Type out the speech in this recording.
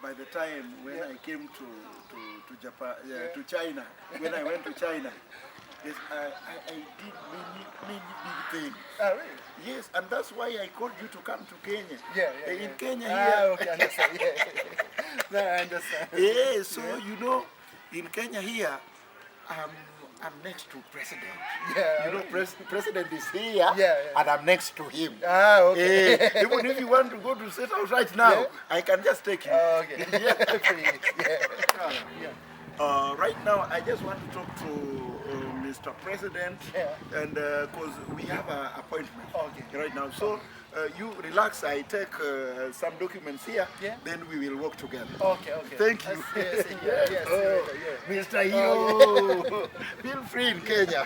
by the time when I came to Japan, to China, when I went to China, yes, I did many big things. Oh, really? Yes, and that's why I called you to come to Kenya. In Kenya here. Okay, I understand. No, I understand. Yeah, so you know, in Kenya here, I'm next to president. Yeah, you know, president is here, and I'm next to him. Okay. Even if you want to go to State House right now, I can just take you. Okay. Right now, I just want to talk to Mr. President, and because we have an appointment right now. So you relax, I take some documents here, then we will work together. Okay. Thank you. Yes. Mr. Yo, feel free in Kenya.